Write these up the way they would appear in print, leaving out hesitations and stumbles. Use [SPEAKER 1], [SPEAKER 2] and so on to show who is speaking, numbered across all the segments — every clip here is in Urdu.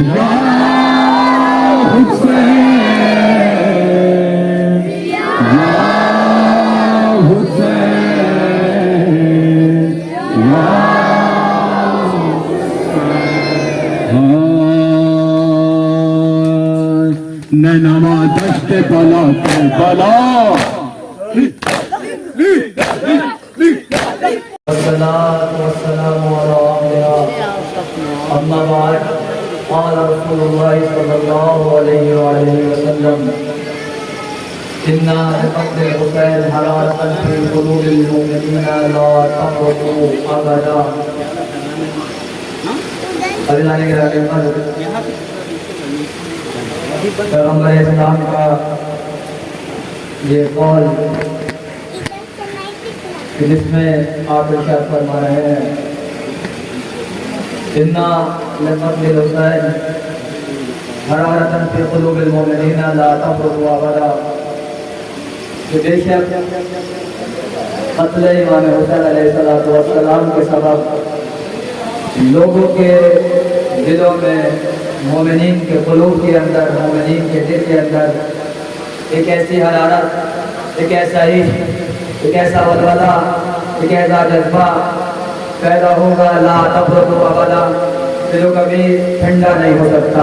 [SPEAKER 1] یا حسین یا حسین یا نینما دشت بالا کربلا
[SPEAKER 2] والصلاة والسلام على الأنبياء أما بعد قال رسول الله صلى الله عليه وآله وسلم إن لفقد الحسين حرارة في قلوب المؤمنين لا تمرضوا أبدا. پیغمبر اسلام کا یہ قول کہ جس میں آپ ارشاد فرما رہے ہیں اِنَّا لِفَضْلِ الْحُسَيْنِ حَرَارَةً فِي قُلُوبِ الْمُؤْمِنِينَ لَا تَبْرُدُ أَبَدًا کہ بے شک قتل امام حسین علیہ السلام کے سبب لوگوں کے دلوں میں مومنین کے قلوب کے اندر مومنین کے دل کے اندر ایک ایسی حرارت ایک ایسا عشق ایک ایسا ولولہ ایک ایسا جذبہ پیدا ہوگا لا تبرد ابدا کہ جو کبھی ٹھنڈا نہیں ہو سکتا.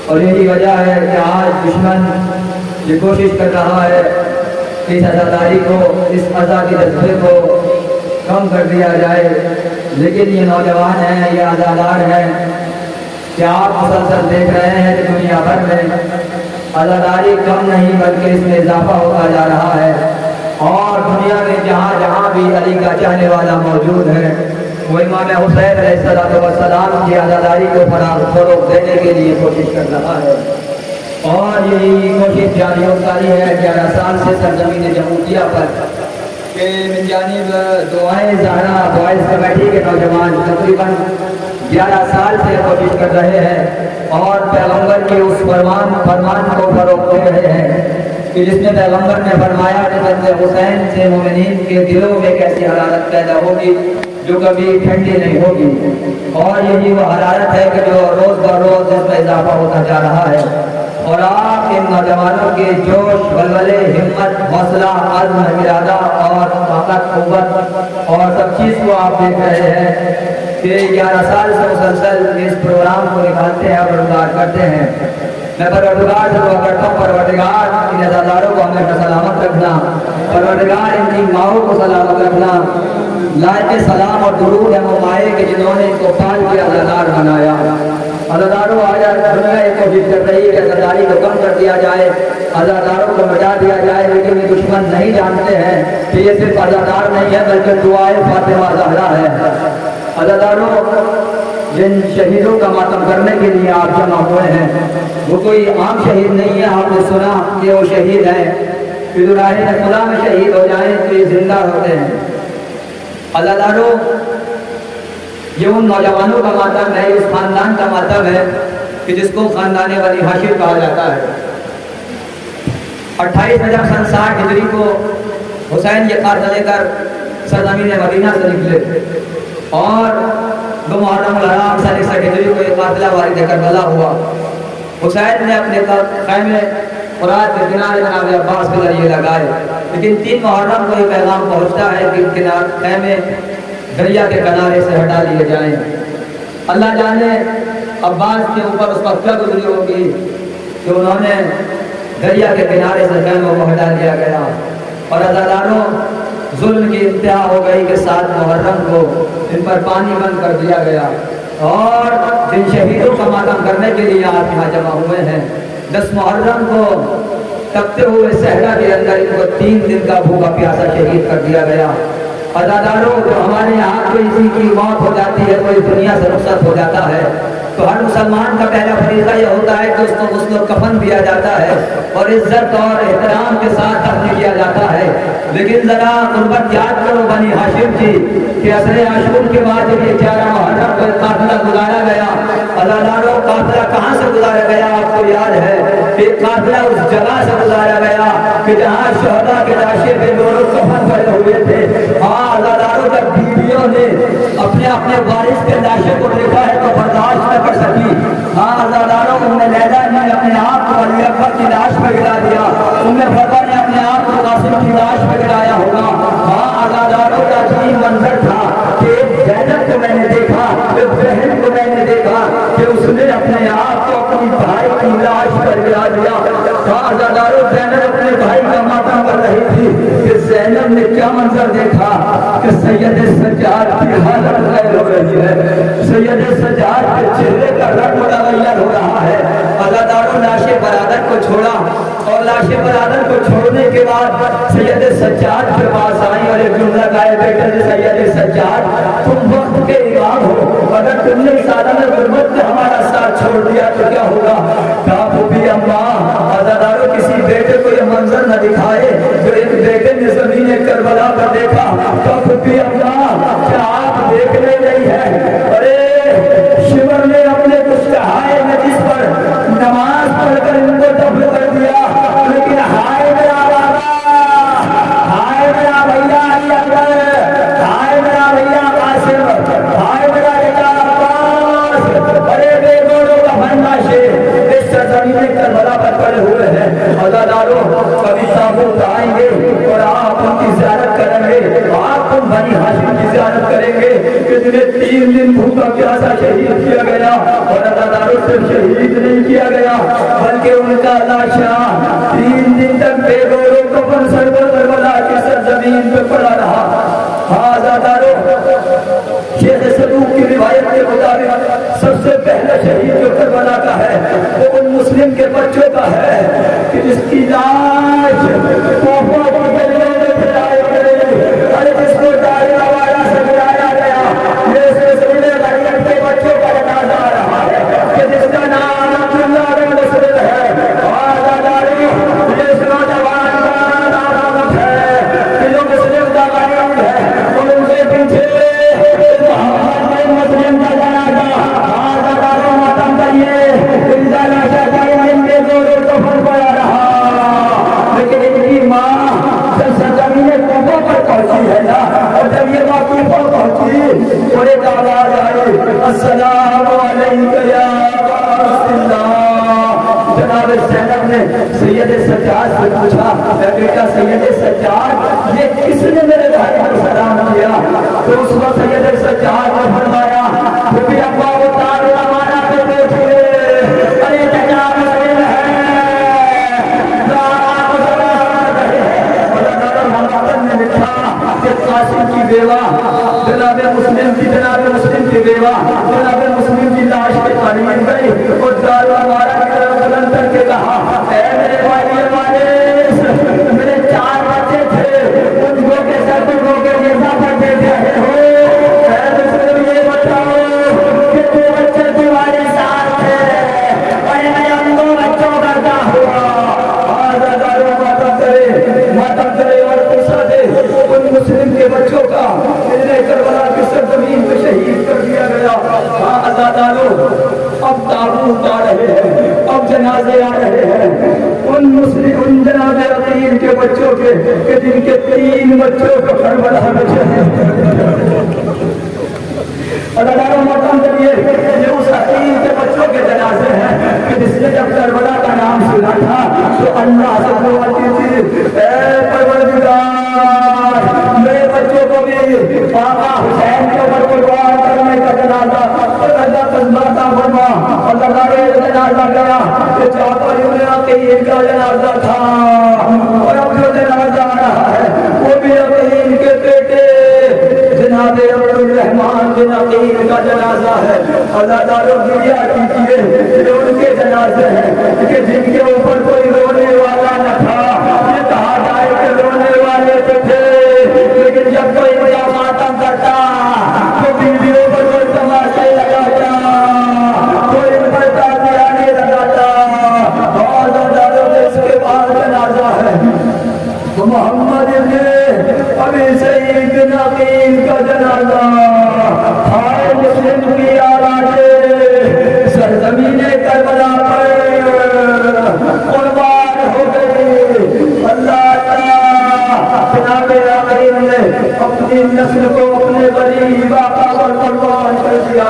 [SPEAKER 2] اور یہی وجہ ہے کہ آج دشمن یہ کوشش کر رہا ہے کہ اس عزاداری کو اس آزادی جذبے کو کم کر دیا جائے. لیکن یہ نوجوان ہیں یہ عزادار ہیں کہ آپ مسلسل دیکھ رہے ہیں کہ دنیا بھر میں عزاداری کم نہیں بلکہ اس میں اضافہ ہوتا جا رہا ہے. اور دنیا میں جہاں جہاں بھی علی کا چاہنے والا موجود ہے وہ امام حسین علیہ السلام کی عزاداری کو فروغ دینے کے لیے کوشش کر رہا ہے. اور یہی کوشش جاری و ساری ہے 11 سال سے سرزمین جمہوریہ پر کہ من جانب دعائیں زہرا بوائز کمیٹی کے نوجوان تقریباً 11 سال سے کوشش کر رہے ہیں اور پیغمبر کے اس فرمان کو فروغ دے رہے ہیں کہ جس میں پیغمبر نے فرمایا کہ قتل حسین سے مومنین کے دلوں میں کیسی حرارت پیدا ہوگی جو کبھی ٹھنڈی نہیں ہوگی. اور یہی وہ حرارت ہے کہ جو روز بروز اس میں اضافہ ہوتا جا رہا ہے. اور آپ ان نوجوانوں کے جوش ولولے ہمت حوصلہ عزم ارادہ اور طاقت قوت اور سب چیز کو آپ دیکھ رہے ہیں کہ 11 سال سے مسلسل اس پروگرام کو نکالتے ہیں اور پروگرام کرتے ہیں. میں پروردگار سے دعا کرتا ہوں پروردگار ان عزاداروں کو ہمیشہ سلامت رکھنا. پروردگار ان کی ماؤں کو سلامت رکھنا. لائق سلام اور درود ہے وہ مائے کہ جنہوں نے ان کو پال کے عزادار بنایا. عزاداروں آج دنیا ایک کوشش کر رہی ہے کہ عزاداری کو کم کر دیا جائے عزاداروں کو مٹا دیا جائے. لیکن یہ دشمن نہیں جانتے ہیں کہ یہ صرف عزادار نہیں ہے بلکہ دعائے فاطمہ زہرا ہے. عزاداروں جن شہیدوں کا ماتم کرنے کے لیے آپ جمع ہوئے ہیں وہ کوئی عام شہید نہیں ہے. آپ نے سنا کہ وہ شہید ہیں کہ جو راہ خدا میں شہید ہو جائیں تو یہ زندہ ہوتے ہیں. عزاداروں یہ ان نوجوانوں کا ماتم ہے اس خاندان کا ماتم ہے کہ جس کو خاندان بنی ہاشم کہا جاتا ہے. 28 رجب سن 60 ہجری کو حسین یہ قافلہ لے کر سرزمین مدینہ سے نکلے اور 2 محرم الحرام سن 61 ہجری کو یہ قافلہ وارد کربلا ہوا. حسین نے اپنے خیمے فرات کے کنارے جناب عباس کے ذریعے لگائے. لیکن 3 محرم کو یہ پیغام پہنچتا ہے کہ خیمے دریا کے کنارے سے ہٹا لیے جائیں. اللہ جانے عباس کے اوپر اس وقت کیا گزری ہوگی کہ انہوں نے دریا کے کنارے سے خیموں کو ہٹا دیا گیا. اور عزاداروں ظلم کی انتہا ہو گئی کہ 7 محرم کو ان پر پانی بند کر دیا گیا. اور جن شہیدوں کا ماتم کرنے کے لیے آپ یہاں جمع ہوئے ہیں 10 محرم کو تپتے ہوئے صحرا کے اندر ان کو 3 دن کا بھوکا پیاسا شہید کر دیا گیا. عزاداروں جو ہمارے یہاں کوئی کسی کی موت ہو جاتی ہے کوئی دنیا سے رخصت ہو جاتا ہے تو ہر مسلمان کا پہلا فریضہ یہ ہوتا ہے کہ اس کو غسل و کفن دیا جاتا ہے اور عزت اور احترام کے ساتھ دفن کیا جاتا ہے. لیکن ذرا غربت یاد کرو بنی ہاشم کی کہ عصر عاشور کے بعد جب یہ 11 محرم کو قافلہ گزارا گیا عزاداروں قافلہ کہاں سے گزارا گیا آپ کو یاد ہے کہ قافلہ اس جگہ سے گزارا گیا کہ جہاں شہداء کے لاشیں بے نور و کفن پڑے ہوئے تھے. ہاں عزاداروں جب بیویوں نے اپنے وارث کے لاشیں کو دیکھا ہے تو برداشت نہ کر سکی ہاں عزاداروں ام لیلا نے اپنے آپ کو علی اکبر کی لاش پہ گرا دیا، ام فروا نے اپنے آپ کو قاسم کی لاش پہ گرایا ہوگا۔ ہاں عزاداروں کا عجیب منظر تھا کہ زینب کو میں نے دیکھا، ایک بہن کو میں نے دیکھا کہ اس نے اپنے آپ کو اپنی بھائی کی لاش پر گرا دیا۔ ہاں عزاداروں زینب اپنے بھائی کا ماتم کر رہی تھی کہ زینب نے کیا منظر دیکھا کہ سید سجاد کی حالت غیر ہو رہی ہے، سید سجاد کے چہرے کا رنگ متغیر ہو رہا ہے۔ عزاداروں لاش برادر کو چھوڑا اور لاش برادر کو چھوڑنے کے بعد سید سجاد کے پاس آئی اور ایک جملہ گائے بیٹے نے سید سجاد تم وقت کے امام ہو، اگر تم نے اس عالم غربت میں ہمارا ساتھ چھوڑ دیا تو کیا ہوگا؟ کہا پھوپھی اماں عزاداروں کسی بیٹے کو یہ منظر نہ دکھائے جو ایک بیٹے نے زمین کربلا پر دیکھا۔ کہا پھوپھی اماں کیا آپ دیکھنے نہیں ہیں؟ ارے شمر نے اپنے کچھ ہائے نجس پر نماز پڑھ کر ان کو دفن کر دیا، لیکن ہائے میرا بابا، ہائے میرا بھیا علی اکبر، ہائے میرا بھیا قاسم، ہائے میرا بیٹا عباس، بڑے بے گوروں کا بھنڈاشے اس سرزمین کربلا پر پڑے ہوئے ہیں۔ عزاداروں کبھی تابوت آئیں گے اور آپ ان کی زیارت کریں گے، آپ ان بنی ہاشم کی زیارت کریں گے کہ جنہیں 3 دن بھوکا پیاسا شہید کیا گیا، اور عزاداروں سے شہید نہیں کیا گیا بلکہ ان کا لاشا 3 دن تک بے گوروں کو سر پر کربلا کی سرزمین پہ پڑا رہا۔ ہاں عزاداروں شیخ صدوق کی روایت کے مطابق سب سے پہلا شہید جو کربلا کا ہے وہ ان مسلم کے بچوں کا ہے کہ جس کی لاش توفہ کی گلیوں میں پھیلائی گئی، ارے جس کو ڈالے والا سے گرایا گیا، یہ سلسلے غریب کے بچوں کا جنازہ آ رہا ہے کہ جس کا نام عبداللہ بن مسعود ہے۔ عزاداروں یہ نوجوان کا نام ہے کہ جو مسلم کا غریب ہے اور ان کے پیچھے محمد بن مسلم کا جنازہ۔ عزاداروں ماتم کریے، ان کا لاشا ان کے زوروں کو پھل پڑا رہا، لیکن ان کی ماں جب سرزمین کوفہ پر پہنچی ہے نا، اور جب یہ ماں کوفہ پہنچی اور ایک آواز آئی السلام علیکم یا رسول اللہ۔ جناب زینب نے سید سجاد سے پوچھا بیٹا سید سجاد یہ کس نے میرے بھائی کو سلام کیا؟ تو اس وقت سید سجاد نے فرمایا پھوپھی ابا وہ تار ہمارا پہ بیٹھے، ارے جناب مسلم ہے نے لکھا کہ قاسم کی بیوہ جناب مسلم کی بیوہ جناب مسلم کی لاش کے قریب گئی اور دار ہمارا کی طرف بلند کر کے کہا اے میرے بھائی وارث، میرے 4 بچے تھے، ان کو کے سر پر ہو کے جیسا پڑھتے تھے ہو، اے مسلم یہ بتاؤ کہ 2 بچے تمہارے ساتھ تھے اور میں ان 2 بچوں کا کیا ہوا؟ عزاداروں ماتم کرے اور پوچھا دے ان مسلم کے بچوں کا جنہیں کربلا کی سرزمین پہ شہید کر دیا گیا۔ ہاں عزاداروں اب تابوت آ رہے ہیں، اب جنازے آ رہے ہیں ان جناب عقیل کے بچوں کے کہ جن کے 3 بچوں کو کربلا میں شہید۔ عزاداروں ماتم کریے، یہ اس عقیل کے بچوں کے جنازے ہیں کہ جس نے جب کربلا کا نام سنا تھا تو اللہ سے دعا کی تھی اے پروردگار میرے بچوں کو بھی آقا حسین کے اوپر قربان کرنے کا جنازہ اللہ تزماتا فرما۔ اللہ تعالیٰ یہ جنازہ گیا کہ چاہتا یوں عقیل کا جنازہ تھا اور اب جو جنازہ آ رہا ہے وہ بھی عقیل کے بیٹے جناب عبدالرحمان بن عقیل کا جنازہ ہے۔ اللہ تعالیٰ دنیا کیجیے یہ ان کے جنازے ہیں کہ جن کے اوپر کوئی رونے والا نہ تھا، یہ کہا جائے کہ رونے والے تو تھے لیکن جب کوئی بڑا ماتم کرتا تو بیویوں پر کوئی تماشے لگاتا، کوئی ان پر تازیانے لگاتا، اور اللہ تعالیٰ اس کے بعد جنازہ ہے محمد ابن ابی سعید بن عقیل کا جنازہ۔ ہائے مسلم کی آوازیں سرزمین کربلا پر قربان ہو گئی۔ اللہ جناب عقیل نے اپنی نسل کو اپنے غریب آقا پر قربان کر دیا۔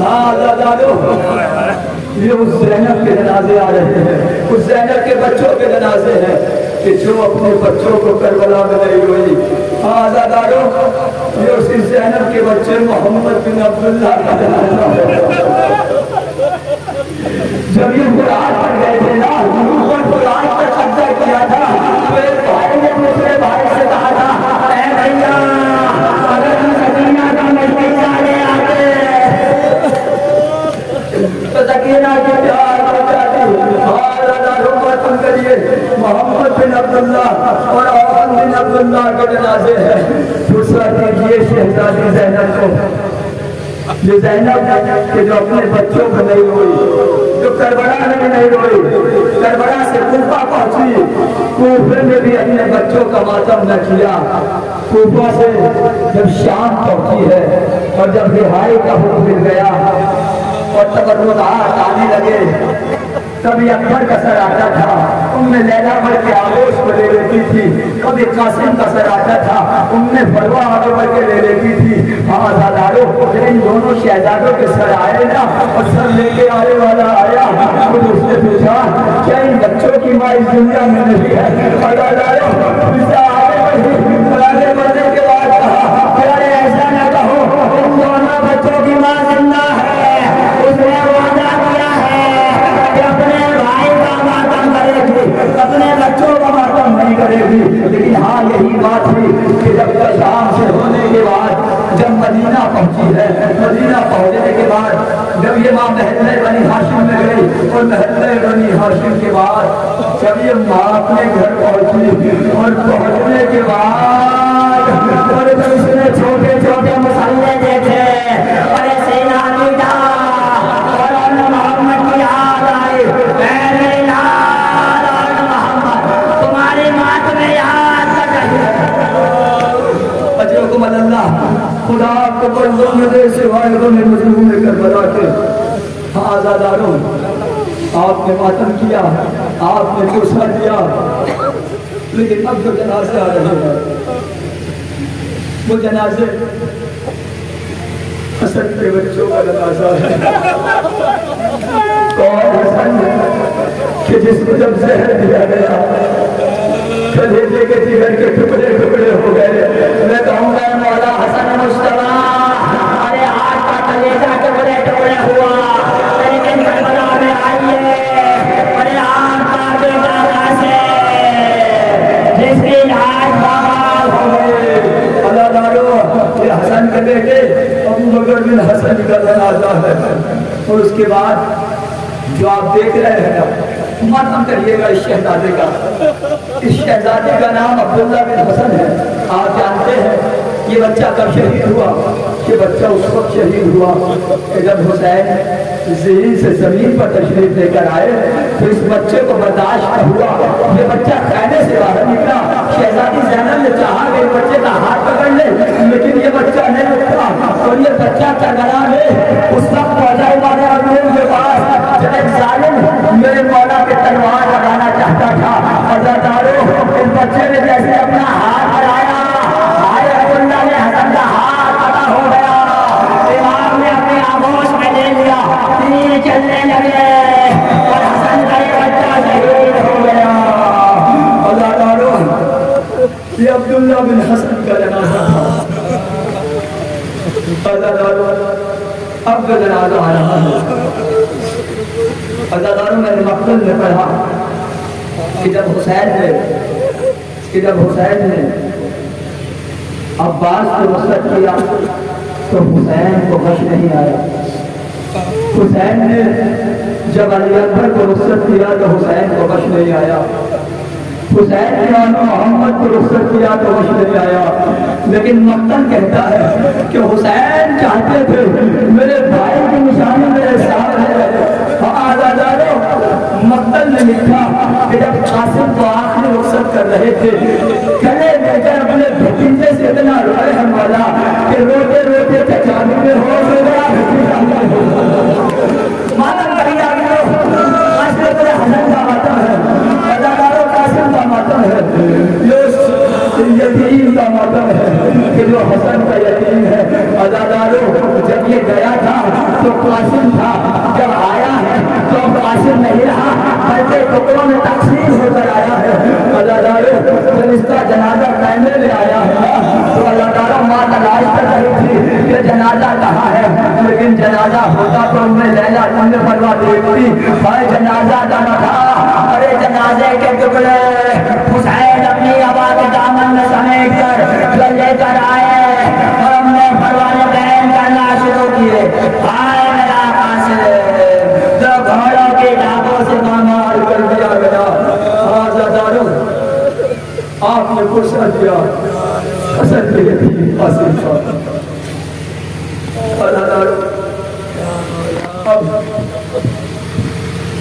[SPEAKER 2] ہاں آزادارو، یہ اس زینب کے جنازے آ رہے ہیں، اس زینب کے بچوں کے جنازے ہیں کہ جو اپنے بچوں کو کربلا میں نہیں ہوئی۔ ہاں آزادارو، یہ اسی زینب کے بچے محمد بن عبداللہ کا جنازہ ہے۔ جب یہ قرآن پڑھ گئے تھے نا، اور قرآن پر قبضہ کیا تھا، تو ایک بھائی نے دوسرے بھائی سے کہا تھا، اے بھیا اگر ہم سکینہ کا مجلس لے آتے تو سکینہ کے پیار ہو جاتی۔ تم کریے محمد بن عبداللہ اور آمن بن عبداللہ کے جنازے ہیں، دوسرا کیجیے شہزادی زینب کو، یہ زینب کہ جو اپنے بچوں کو نہیں روئی، جو کربلا میں نہیں روئی، کربلا سے کوفہ پہنچی، کوفے میں بھی اپنے بچوں کا ماتم نہ کیا، کوفہ سے جب شام پہنچی ہے اور جب رہائی کا حکم مل گیا اور تبرکات آنے لگے، کبھی اکبر کا سر آتا تھا، لیلا بڑھ کے آغوش کو لے لیتی تھی، کبھی قاسم کا سر آتا تھا، فروہ آگے بڑھ کے لے لیتی تھی۔ ہاں آزادارو، ان دونوں شہزادوں کے سر آئے نا، اور سر لے کے آنے والا آیا، خود اس نے پوچھا کیا ان بچوں کی ماں اس دنیا میں نہیں ہے؟ آزادارو، اس آگے بڑھنے کے بعد کہا کہ ایسا نہ کہو، ان دونوں بچوں کی ماں زندہ ہے، اس نے وعدہ کیا ہے کہ اپنے بھائی کا ماتم کرے گی، اپنے بچوں کا ماتم نہیں کرے گی۔ لیکن ہاں یہی بات تھی کہ جب شام سے ہونے کے بعد جب مدینہ پہنچی ہے، مدینہ پہنچنے کے بعد جب یہ ماں محلہ بنی ہاشم میں گئی، اور محلہ بنی ہاشم کے بعد جب یہ ماں اپنے گھر پہنچی، اور پہنچنے کے بعد اور جب اس نے چھوٹے چھوٹے مسلے دیکھے اور سینہ میٹا اور محمد کی یاد آئی، میرے لال اور محمد تمہاری مات میں یاد کر رہی ہے۔ اجرکم اللہ، خدا آپ کو بڑھوں میں دے سوائے غم مظلوم کربلا کے۔ ہاں آزاداروں، آپ نے ماتم کیا، آپ نے کوشش کیا، لیکن اب جو جنازے آ رہے ہیں وہ جنازے حسن کے بچوں کا جنازہ ہے۔ کون حسن کہ جس کو جب زہر دیا گیا، کلیجے کے جگر کے ٹکڑے ٹکڑے ہو گئے۔ میں کہوں گا مولا حسن مصطفیٰ، ارے آج کا کلیجہ ٹکڑے ٹکڑے ہوا، لیکن کربلا میں آئیے، ارے آپ کا بیٹا کیسے جس کی لاش بحال ہو گئی۔ اللہ دارو، یہ حسن کے بیٹے ابو بکر بن حسن کا جنازہ ہے، اور اس کے بعد جو آپ دیکھ رہے ہیں ماتم کریے گا اس شہزادے کا۔ اس شہزادے کا نام عبداللہ بن حسن ہے۔ آپ جانتے ہیں یہ بچہ کب شہید ہوا؟ یہ بچہ اس وقت شہید ہوا کہ جب حسین زمین سے زمین پر تشریف لے کر آئے، تو اس بچے کو برداشت نہ ہوا، یہ بچہ خیمے سے باہر نکلا، شہزادی زینب نے چاہا کہ بچے کا ہاتھ پکڑ لے، لیکن یہ بچہ نہیں اٹھا، اور یہ بچہ کربلا میں اس وقت پہنچا ہمارے امیر کے پاس جب ایک ظالم میرے مولا کے تلوار لگانا چاہتا تھا۔ عزادارو، اس بچے نے جیسے اپنا ہاتھ ہلایا، بھائی عبداللہ نے حسن کا ہاتھ قطع ہو گیا، امام نے اپنے آغوش میں لے لیا، تیر چلنے لگے اور حسن کا یہ بچہ شہید ہو گیا۔ عزادارو، یہ عبداللہ بن حسن کا جنازہ تھا۔ عزادارو، اب کا جنازہ آ رہا ہے۔ عزادارو، میں نے مقتل میں پڑھا کہ جب حسین نے عباس کو نصرت کیا تو حسین کو غش نہیں آیا۔ حسین نے جب علی اکبر کو نصرت کیا تو حسین کو غش نہیں آیا۔ حسین نے محمد کو نصرت کیا تو غش نہیں آیا۔ لیکن مقتل کہتا ہے کہ حسین چاہتے تھے میرے بھائی کی نشانی میرے ساتھ ہے۔ آزادارو، مقتل نے لکھا کہ جب قاسم کو آخری رخصت کر رہے تھے، گلے لے کر اپنے بھتیجے سے اتنا روئے ہیں مولا کہ روتے روتے تچانی میں ہو گیا ماتم کری آگے قاسم پر حسن کا ماتم ہے، عزادارو قاسم کا ماتم ہے، یتیم کا ماتم ہے کہ جو حسن کا یتیم ہے۔ عزادارو، جب یہ گیا تھا قاسم تھا، جب آیا ہے تو اب قاسم نہیں رہا بلکہ ٹکڑوں میں تقسیم ہو کر آیا ہے۔ اللہ تعالیٰ جب اس کا جنازہ خیمے میں آیا ہے تو اللہ تعالیٰ ماں تلاش کر رہی تھی کہ جنازہ کہاں ہے، لیکن جنازہ ہوتا تو میں لیلا تم نے فرما دیکھتی بھائی جنازہ کا نہ تھا۔ ارے جنازے کے ٹکڑے حسین اپنی ہوا کے دامن میں سمیٹ کر لے کر آئے اور ہم نے پروانہ بہن کرنا شروع کیے۔ بھائی میرا قاسم جو گھوڑوں کی ڈاکوں سے مار کر دیا گیا، آزاداروں آپ نے غصہ کیا، حسن کے تھی قاسم صاحب۔ آزاداروں اب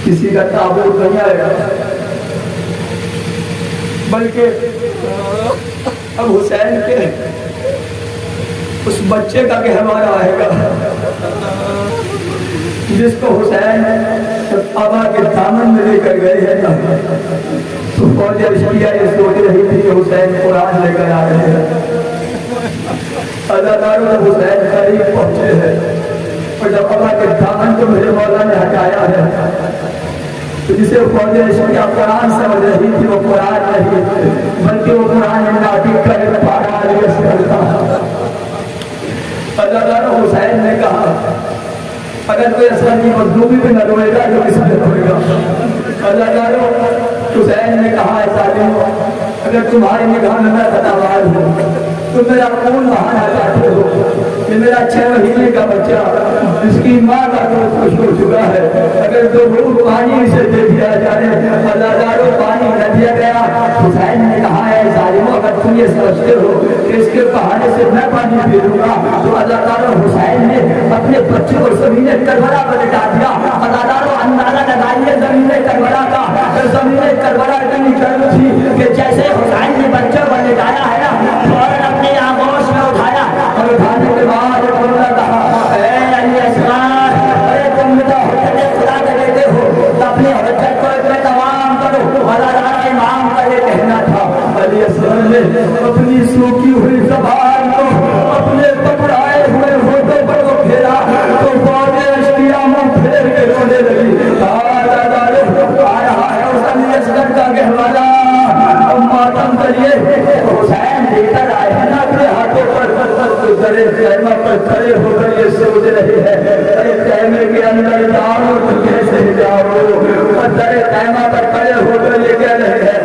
[SPEAKER 2] کسی کا تعبیر نہیں آئے گا، بلکہ اب حسین کے اس بچے کا گہوارہ آئے گا جس کو حسین ابا کے دامن میں لے کر گئے ہیں نا، تو فوج عشقیہ یہ سوچ رہی تھی کہ حسین قرآن لے کر آ رہے ہیں۔ اداکاروں جب حسین قریب پہنچے ہیں اور جب ابا کے دامن کو میرے مولا نے ہٹایا ہے تو جسے فوج عشقیہ قرآن سمجھ رہی تھی وہ قرآن نہیں بلکہ وہ قرآن ناطق کا ایک پارا علیہ السلام۔ اداکاروں حسین نے کہا اگر کوئی اصل کی مظلومی بھی نہ روئے گا جو کس میں روئے گا۔ اداکاروں حسین نے کہا ہے ظالموں اگر تمہاری نگاہ میں میں خطاوار ہوں تم میرا خون بہانا چاہتے ہو، یہ میرا 6 مہینے کا بچہ جس کی ماں کا دودھ خوش ہو چکا ہے، اگر تو روح پانی سے دے دیا جائے اللہ داروں پانی نہ دیا گیا۔ حسین نے کہا ہے ظالموں اگر تم یہ سمجھتے ہو کہ اس کے بہانے سے میں پانی پی لوں گا تو اللہ داروں حسین نے اپنے بچے کو زمین کربلا پر لٹا دیا۔ اللہ داروں اندازہ لگائیے زمین کربلا کا، زمین کربلا اتنی گرم تھی کہ جیسے حسین نے بچے کو لٹایا ہے نا فوراً اپنے آغوش میں اٹھایا اور اٹھانے کے بعد انہوں نے کہا اے علی اصغر ارے تم تو حجت خدا کے بیٹے ہو تو اپنی حجت کو اتنے تمام کرو۔ اللہ تعالیٰ امام کا یہ کہنا تھا۔ علی اصغر نے اپنی سوکھی ہوئی زبان کو اپنے پکڑائے ہوئے ہونٹوں پر وہ پھیرا تو فوج عشقیہ منہ پھیر کے رونے لگی۔ آ رہا ہے اس علی اصغر کا گہوارہ، ماتم کریے۔ حسین لے کر آئے ہیں نا اپنے ہاتھوں پر درے خیمہ پر کھڑے ہو کر یہ سوچ رہے ہیں ارے خیمے کے اندر جاؤ تو کیسے جاؤ، درے خیمہ پر کھڑے ہو کر یہ کہہ رہے ہیں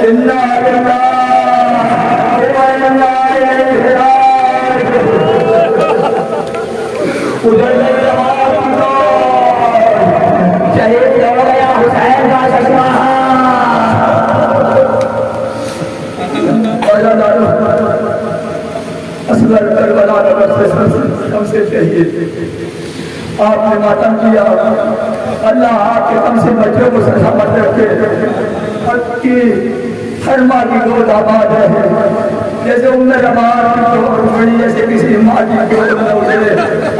[SPEAKER 2] انا للہ و انا الیہ راجعون۔ ادھر سے جواب دو شہید ہو گیا حسین کا چشمہ۔ اصغر کربلا ہم سے چاہیے آپ نے ماتم کیا، اللہ آپ کے کم سے بچوں کو سلامت رکھے، حق کی ہر ماں کی گود آباد رہے، جیسے ام رمان کی گود بڑی جیسے کسی ماں کی گود نہ اترے۔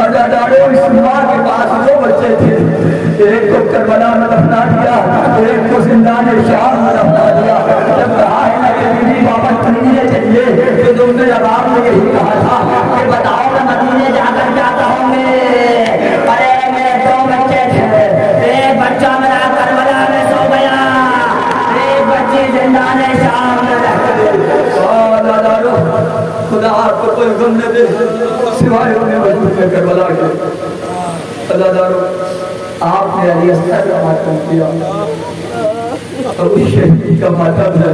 [SPEAKER 2] اللہ دارو اس ماں کے پاس 2 بچے تھے، ایک کو کربلا میں دفنا دیا، ایک کو زندان شام میں دفنا دیا۔ جب کہا ہے نا کہ بیوی واپس مدینے چلیے تو تم نے عوام نے یہی کہا تھا کہ بتاؤ میں مدینے جا کر کیا کہوں گے۔ ارے میرے 2 بچے تھے، ایک بچہ میرا کربلا میں سو گیا، ایک بچی زندان شام میں رہ گئی۔ خدا آپ کو کوئی غم نہ دے سوائے ہونے والے کربلا کے۔ اللہ دارو آپ نے علی اصغر کا ماتم کیا اور اس شہید کا ماتم ہے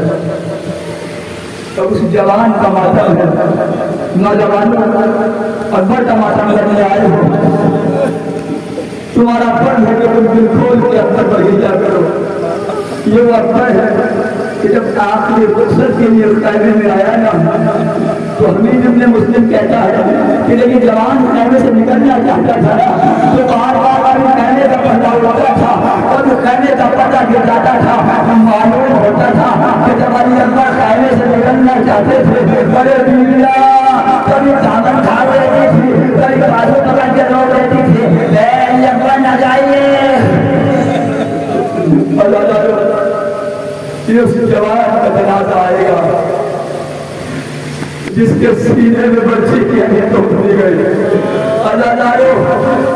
[SPEAKER 2] اور اس جوان کا ماتم ہے۔ نوجوانوں اکبر کا ماتم کرنے آئے ہو، تمہارا فرض ہے کہ تم دل کھول کے اکبر پر ہجا کرو۔ یہ وہ اکبر ہے کہ جب آخری رخصت کے لیے خیمے میں آیا نا تو حمید ابن مسلم کہتا ہے کہ لیکن جوان خیمے سے نکلنا چاہتا تھا تو بار بار خیمے کا پردہ اٹھتا تھا اور خیمے کا پردہ گر جاتا تھا۔ معلوم ہوتا تھا کہ جب علی اکبر خیمے سے نکلنا چاہتے تھے بڑے بیویاں کبھی دامن کھا لیتی تھی، کبھی بازو پکڑ کے روک لیتی تھی اے علی اکبر نہ جائیے۔ یہ اس جوان کا جنازہ آئے گا جس کے سینے میں برچی کی اہمیت توڑی گئی۔ اللہ دارو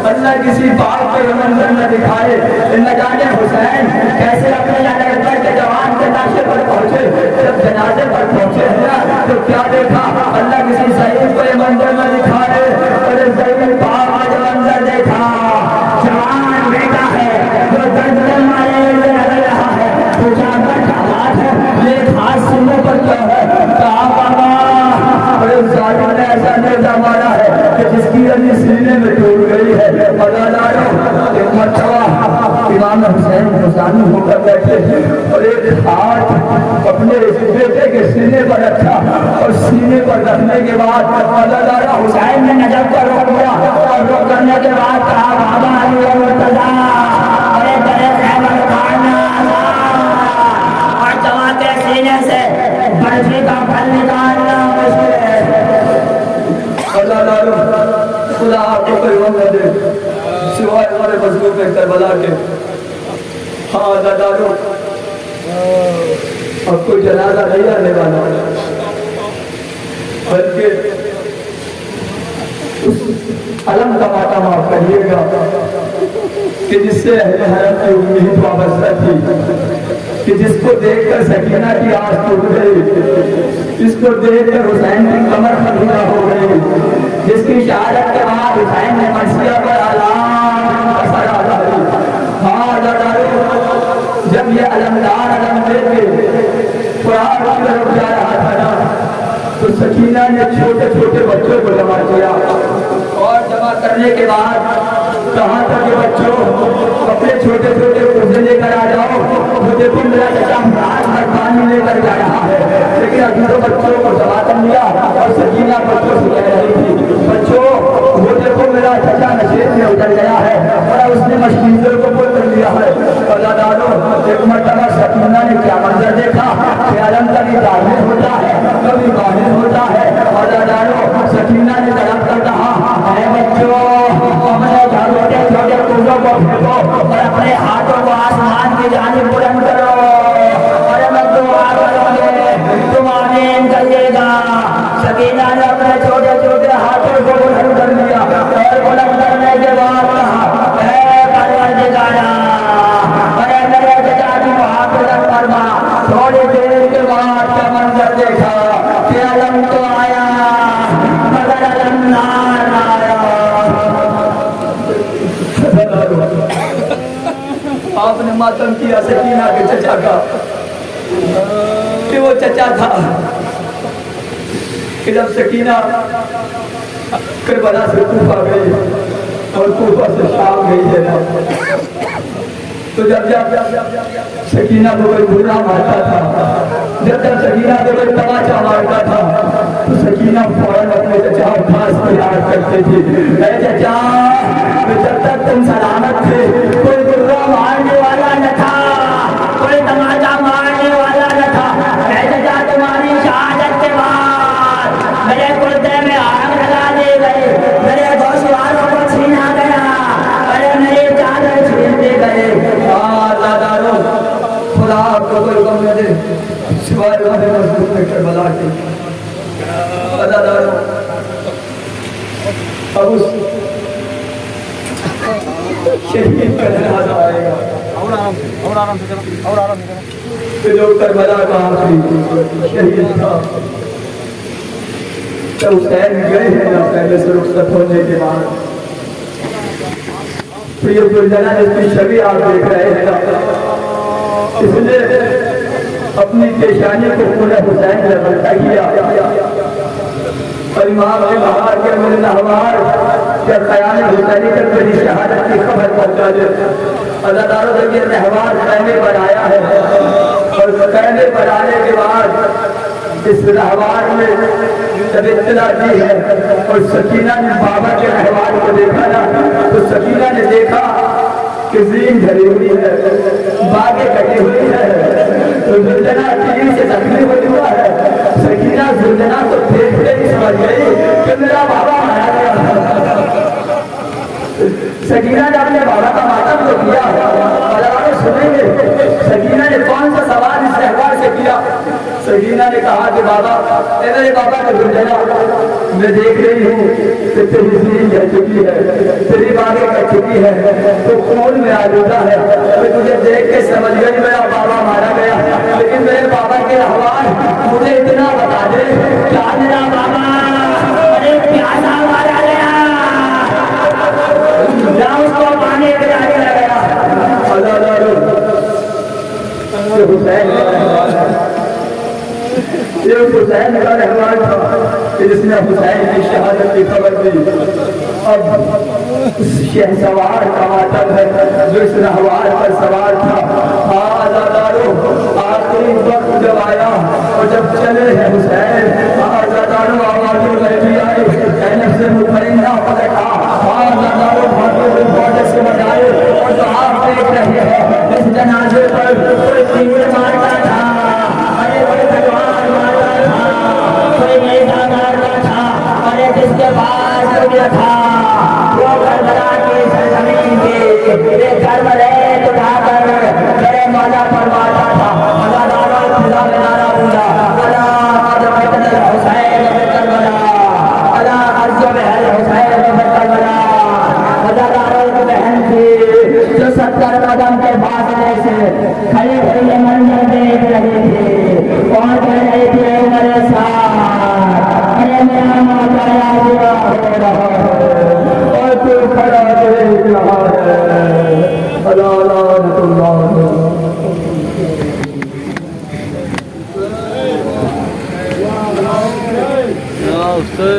[SPEAKER 2] اللہ کسی باپ کے منظر نہ دکھائے، نہ جانے حسین کیسے اپنے اکبر کے جوان کے ناشے پر پہنچے، جب جنازے پر پہنچے ہیں تو کیا دیکھا؟ اللہ کسی ضعیف کو یہ منظر نہ دکھائے، اور ضعیف باپ نے جو منظر دیکھا، جوان بیٹا ہے جو درد کے مارے رہ رہا ہے، پوچھا کیا بات ہے، یہ خاص سننے پر کیا ہے؟ کہا بابا ظالم نے ایسا نیزہ مارا ہے کہ جس کی علی سینے میں ٹوٹ گئی ہے۔ ایک مرتبہ امام حسین حسانی ہو کر بیٹھے اور ایک ہاتھ اپنے بیٹے کے سینے پر رکھا، اور سینے پر رکھنے کے بعد اللہ حسین نے نجف کو روک دیا، اور روک کرنے کے بعد کہا بابا علی مرتضیٰ ارے تیرے خیبر کھانا اور جوان کے سینے سے برفی کا پھل نکالنا مشکل ہے۔ اللہ دارو خدا آپ کو کوئی غم نہ دے سوائے ہمارے مظلوم میں کربلا کے۔ ہاں اللہ دارو اب کوئی جنازہ نہیں آنے والا، بلکہ اس علم کا ماتم آپ کریے گا کہ جس سے اہل حرم کی امید وابستہ تھی، کہ جس کو دیکھ کر سکینہ کی آس ٹوٹ گئی، جس کو دیکھ کر حسین کی کمر خطیرہ ہو گئی، جس کی شہادت کے بعد حسین نے مرثیہ پر علام اثر آتا ہے۔ ہاں لڑارو جب یہ علمدار علم دے کے قرآن کی طرف جا رہا تھا نا، تو سکینہ نے چھوٹے چھوٹے بچوں کو جمع کیا، اور جمع کرنے کے بعد کہا تھا کہ بچوں اپنے چھوٹے چھوٹے پوزے لے کر آ جاؤ، مجھے بھی میرا چچا مراد میں پانی لے کر جا رہا ہے۔ لیکن ابھی تو بچوں کو جمع کر لیا، اور سکینہ بچوں سے کہہ رہی تھی بچوں وہ دیکھو میرا چچا نشیب میں اتر گیا ہے، اور اس نے مشکیزوں کو پل کر لیا ہے۔ اللہ دارو ایک مرتبہ سکینہ نے کیا منظر دیکھا کہ علم کبھی ظاہر ہوتا ہے کبھی باطن ہوتا ہے۔ اللہ دارو سکینہ نے طلب کر کہا اے بچوں اپنے چھوٹے چھوٹے پوزوں کو پھینکو اور اپنے ہاتھوں کو آسمان کی جانب بلند کرو، اور میں دعا کروں گے تم آمین کہیے گا۔ سکینہ نے اپنے چھوٹے چھوٹے ہاتھوں کو بلند کر لیا، اور بلند کرنے کے بعد کہا اے پروردگارا اے میرے چچا کی محافظت فرما۔ تھوڑی دیر کے بعد کیا منظر دیکھا کہ علم تو آیا مگر علم نار آیا۔ آپ نے ماتم کیا سکینہ کے چچا کا کہ وہ چچا تھا کہ جب سکینہ کربلا سے کوفہ گئی اور کوفہ سے شام گئی ہے نا، تو جب سکینہ کو کوئی برا مارتا تھا، جب سکینہ کو کوئی تماچا مارتا تھا، تو سکینہ فوراً اپنے چچا عباس کو یاد کرتے تھے اے چچا جب تک تم سلامت تھے کوئی برا مارنے والا نہ تھا، کوئی تماچا مارنے والا نہ تھا۔ اے چچا تمہاری شہادت کے بعد میرے کردے میں آگ لگا دی گئی، میرے گوشواروں کو چھینا گیا، ارے میری چادر چھین دی گئی۔ اللہ دارو خدا آپ کو کوئی غم نہ دے سوائے ہمارے مظلوم میں کربلا کے۔ اللہ دارو اب اس شہید کا جنازہ آئے گا کہ جو کربلا کا آخری شہید تھا، تو حسین گئے ہیں نا پہلے سے رخصت ہونے کے بعد، تو یہ گلجنا جس کی شبیہ آپ دیکھ رہے ہیں نا، اس نے اپنی پیشانی کو پورے حسین نے بلٹا کیا، اور امام بہار کے ملنا ہمار کیا خیال حسینی تک میری شہادت کی خبر پہنچا دے۔ اللہ تعالیٰ جب یہ تہوار کہنے پر آیا ہے، اور کہنے پر آنے کے بعد اس تہوار میں جب اطلاع دی ہے اور سکینہ نے بابا کے تہوار کو دیکھا نا، تو سکینہ نے دیکھا کہ زین جھری ہوئی ہے، باغیں کٹی ہوئی ہے، تو زلجنا تیر سے زخمی ہوا ہے۔ سکینہ زلجنا کو دیکھتے ہی سمجھ گئی کہ میرا بابا مارا گیا۔ سکینہ نے اپنے بابا کا ماتم تو کیا، علماء سنیں گے سکینہ نے کون سا سوال اس تہوار سے کیا۔ سکینہ نے کہا کہ بابا اے میرے بابا کا گنجنا میں دیکھ رہی ہوں کہ تیری زمین کہہ چکی ہے تیری باتیں کہہ چکی ہے تو خون میں آلودہ ہے میں تجھے دیکھ کے سمجھ گئی میرا بابا مارا گیا لیکن میرے بابا کے احوال مجھے اتنا بتا دے کیا میرا بابا ارے پیاسا مارا گیا یا اس کو پانی پلا دیا گیا یہ حسین کا رہوان تھا کہ جس نے حسین کی شہادت کی خبر دی اب اس شہ سوار کا ماتم ہے جو اس رہوان پر سوار تھا آزادارو آخری وقت جب آیا اور جب چلے ہیں حسین آزادارو آوازوں میں بھی آئے اینف سے مطمئنہ پلٹا آزادارو بھاٹوں میں بہت سے بجائے اور جو آپ دیکھ رہے ہیں اس جنازے پر کوئی تیر مارتا تھا ارے کوئی تلوار مارتا تھا کوئی نیزہ مارتا تھا ارے جس کے پاس دنیا تھا وہ کربلا کی سرزمین کے ایک کربلے اٹھا کر میرے مولا فرماتا تھا آزادارو خدا میں نعرہ بولا اللہ قد قتل الحسین بن کربلا اللہ عزم الحسین بن کربلا آزادارو کی بہن تھی جو 70 قدم کے فاصلے سے کھڑے ہوئے یہ منظر دیکھ رہے تھے اور کہہ رہے تھے میرے ساتھ ارے میرا مولا پورا ہو رہا ہے اور تو کھڑا دیکھ رہا ہے اللہ لعنت اللہ